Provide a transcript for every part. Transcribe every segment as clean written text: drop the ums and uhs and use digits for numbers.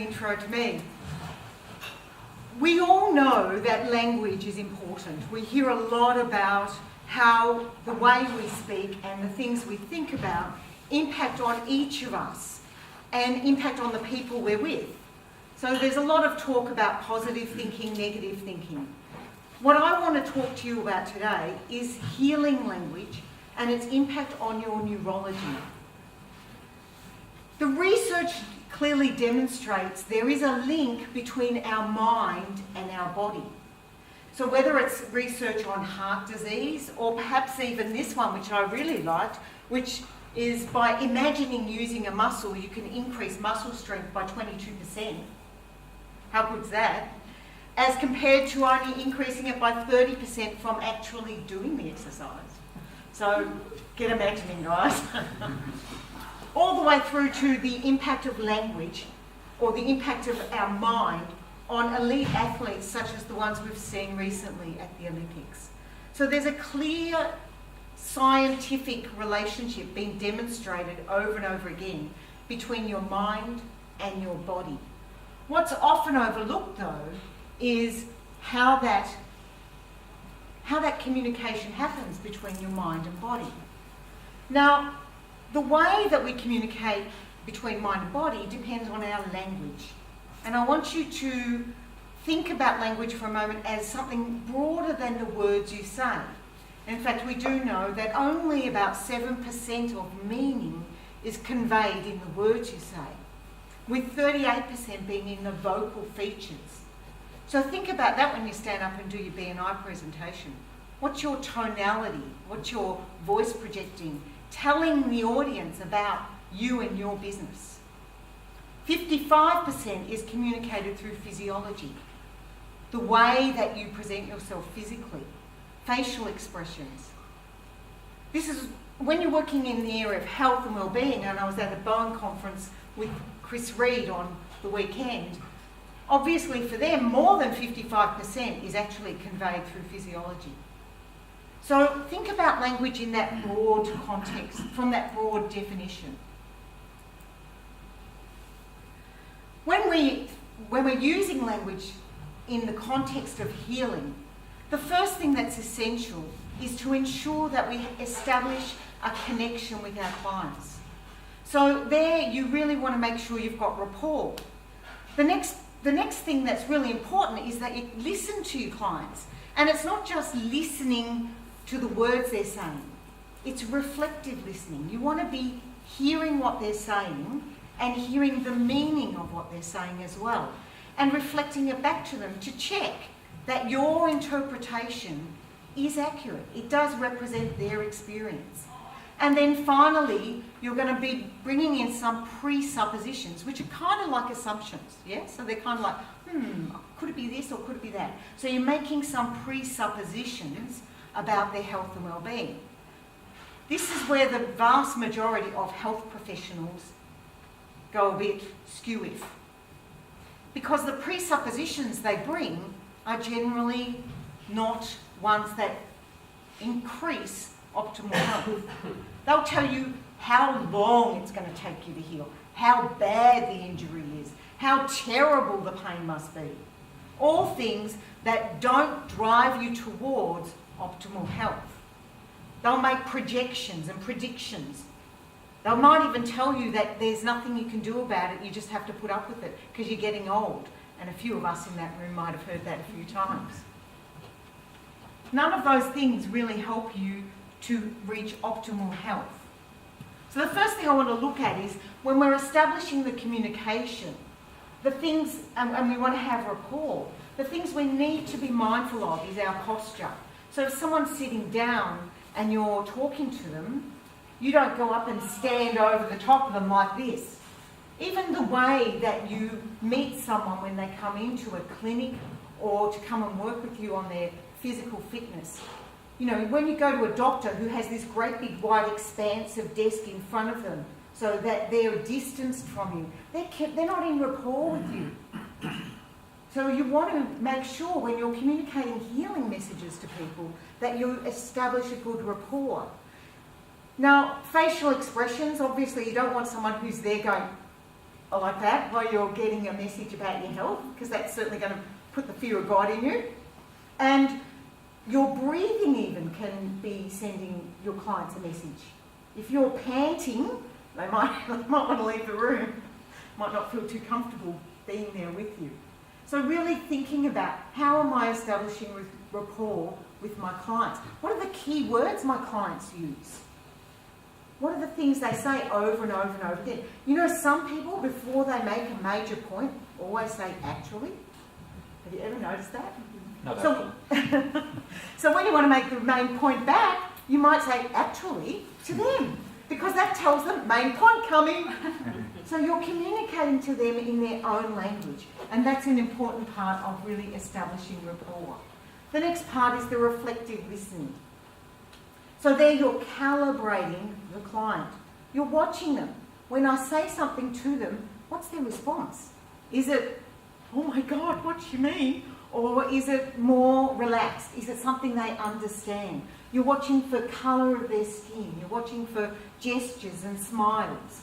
intro to me. We all know that language is important. We hear a lot about how the way we speak and the things we think about impact on each of us and impact on the people we're with. So there's a lot of talk about positive thinking, negative thinking. What I want to talk to you about today is healing language and its impact on your neurology. The research clearly demonstrates there is a link between our mind and our body. So whether it's research on heart disease or perhaps even this one, which I really liked, which is by imagining using a muscle, you can increase muscle strength by 22%. How good's that? As compared to only increasing it by 30% from actually doing the exercise. So get imagining, guys. All the way through to the impact of language or the impact of our mind on elite athletes such as the ones we've seen recently at the Olympics. So there's a clear scientific relationship being demonstrated over and over again between your mind and your body. What's often overlooked though is how that communication happens between your mind and body. Now, the way that we communicate between mind and body depends on our language. And I want you to think about language for a moment as something broader than the words you say. In fact, we do know that only about 7% of meaning is conveyed in the words you say, with 38% being in the vocal features. So think about that when you stand up and do your BNI presentation. What's your tonality? What's your voice projecting? Telling the audience about you and your business. 55% is communicated through physiology. The way that you present yourself physically. Facial expressions. This is when you're working in the area of health and well-being, and I was at a Bowen conference with Chris Reed on the weekend. Obviously for them, more than 55% is actually conveyed through physiology. So think about language in that broad context, from that broad definition. When we're using language in the context of healing, the first thing that's essential is to ensure that we establish a connection with our clients. So there you really want to make sure you've got rapport. The next thing that's really important is that you listen to your clients. And it's not just listening to the words they're saying. It's reflective listening. You want to be hearing what they're saying and hearing the meaning of what they're saying as well. And reflecting it back to them to check that your interpretation is accurate. It does represent their experience. And then finally, you're going to be bringing in some presuppositions, which are kind of like assumptions, yeah? So they're kind of like, could it be this or could it be that? So you're making some presuppositions about their health and well-being. This is where the vast majority of health professionals go a bit skew-if. Because the presuppositions they bring are generally not ones that increase optimal health. They'll tell you how long it's going to take you to heal, how bad the injury is, how terrible the pain must be. All things that don't drive you towards optimal health. They'll make projections and predictions. They might even tell you that there's nothing you can do about it, you just have to put up with it because you're getting old. And a few of us in that room might have heard that a few times. None of those things really help you to reach optimal health. So the first thing I want to look at is when we're establishing the communication, the things, and we want to have rapport, the things we need to be mindful of is our posture. So if someone's sitting down and you're talking to them, you don't go up and stand over the top of them like this. Even the way that you meet someone when they come into a clinic or to come and work with you on their physical fitness. You know, when you go to a doctor who has this great big wide expansive desk in front of them so that they're distanced from you, they're not in rapport with you. So you want to make sure when you're communicating healing messages to people that you establish a good rapport. Now, facial expressions, obviously you don't want someone who's there going, like that while you're getting a message about your health, because that's certainly going to put the fear of God in you. And your breathing even can be sending your clients a message. If you're panting, they might want to leave the room, might not feel too comfortable being there with you. So really thinking about how am I establishing rapport with my clients? What are the key words my clients use? What are the things they say over and over and over again? You know, some people, before they make a major point, always say, actually. Have you ever noticed that? Not so, so when you want to make the main point back, you might say, actually, to them. Because that tells them, main point coming. So you're communicating to them in their own language. And that's an important part of really establishing rapport. The next part is the reflective listening. So there you're calibrating the client. You're watching them. When I say something to them, what's their response? Is it, oh my God, what do you mean? Or is it more relaxed? Is it something they understand? You're watching for colour of their skin. You're watching for gestures and smiles.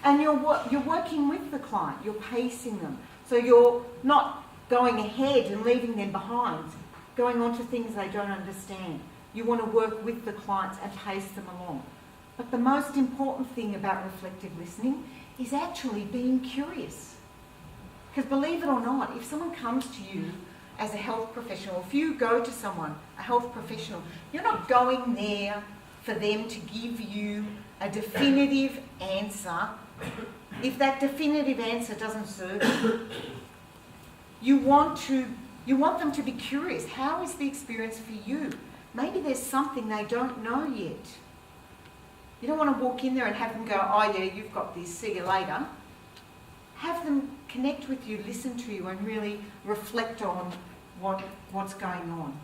And you're working with the client. You're pacing them. So you're not going ahead and leaving them behind, going on to things they don't understand. You want to work with the clients and pace them along. But the most important thing about reflective listening is actually being curious. Because believe it or not, if someone comes to you as a health professional, if you go to someone, a health professional, you're not going there for them to give you a definitive answer. If that definitive answer doesn't serve you, you want them to be curious. How is the experience for you? Maybe there's something they don't know yet. You don't want to walk in there and have them go, oh yeah, you've got this, see you later. Have them connect with you, listen to you, and really reflect on what's going on.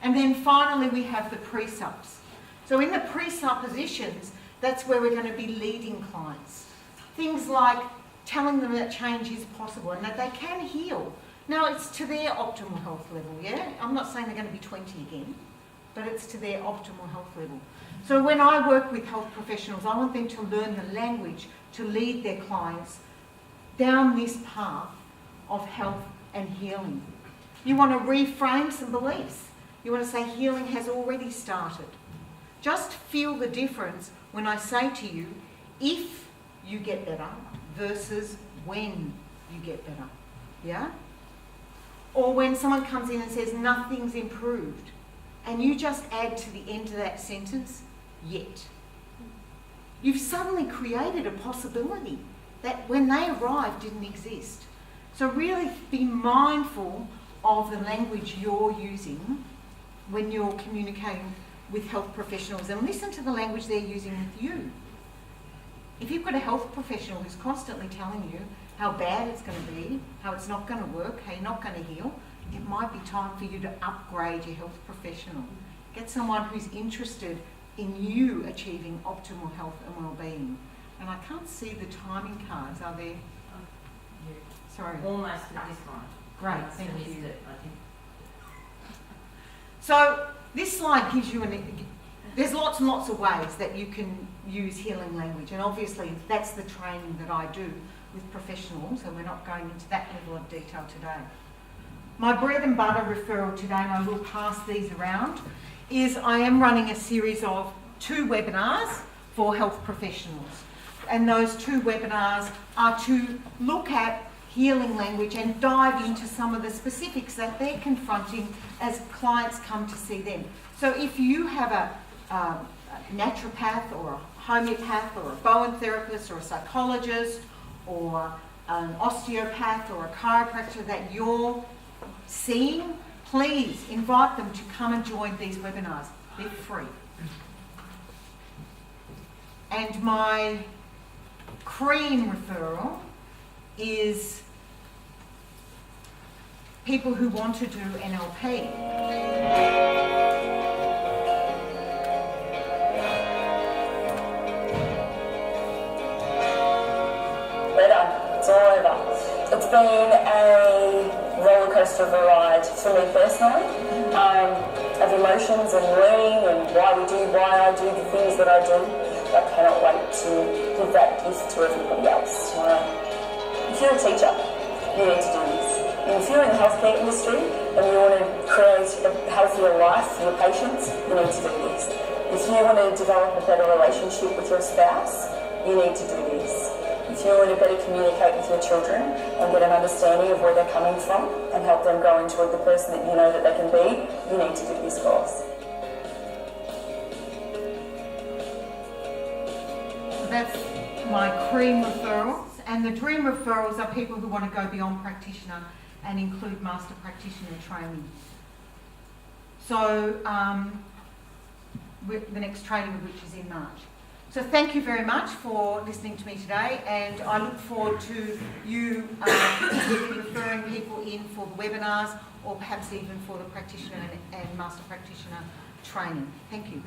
And then finally we have the presupps. So in the presuppositions, that's where we're going to be leading clients. Things like telling them that change is possible and that they can heal. Now it's to their optimal health level, yeah? I'm not saying they're going to be 20 again, but it's to their optimal health level. So when I work with health professionals, I want them to learn the language to lead their clients down this path of health and healing. You want to reframe some beliefs. You want to say healing has already started. Just feel the difference when I say to you, if you get better versus when you get better. Yeah? Or when someone comes in and says nothing's improved, and you just add to the end of that sentence, yet. You've suddenly created a possibility that when they arrived didn't exist. So really be mindful of the language you're using when you're communicating with health professionals, and listen to the language they're using with you. If you've got a health professional who's constantly telling you how bad it's going to be, how it's not going to work, how you're not going to heal, it might be time for you to upgrade your health professional. Get someone who's interested in you achieving optimal health and well-being. And I can't see the timing cards, are there? Sorry. Almost at this one. Great, thank you. It, I think. So this slide gives you there's lots and lots of ways that you can use healing language, and obviously that's the training that I do with professionals, so we're not going into that level of detail today. My bread and butter referral today, and I will pass these around, is I am running a series of 2 webinars for health professionals. And those 2 webinars are to look at healing language and dive into some of the specifics that they're confronting as clients come to see them. So if you have a naturopath or a homeopath or a Bowen therapist or a psychologist or an osteopath or a chiropractor that you're seeing, please invite them to come and join these webinars. They're free. And my cream referral is people who want to do NLP. It's all over. It's been a roller coaster of a ride for me personally, of emotions and learning and why I do the things that I do. I cannot wait to give that gift to everybody else. you're a teacher, you need to do this. And if you're in the healthcare industry and you want to create a healthier life for your patients, you need to do this. If you want to develop a better relationship with your spouse, you need to do this. If you want to better communicate with your children and get an understanding of where they're coming from and help them grow into the person that you know that they can be, you need to do this course. That's my cream referrals, and the dream referrals are people who want to go beyond practitioner and include master practitioner training. So the next training of which is in March. So thank you very much for listening to me today, and I look forward to you referring people in for the webinars, or perhaps even for the practitioner and master practitioner training. Thank you.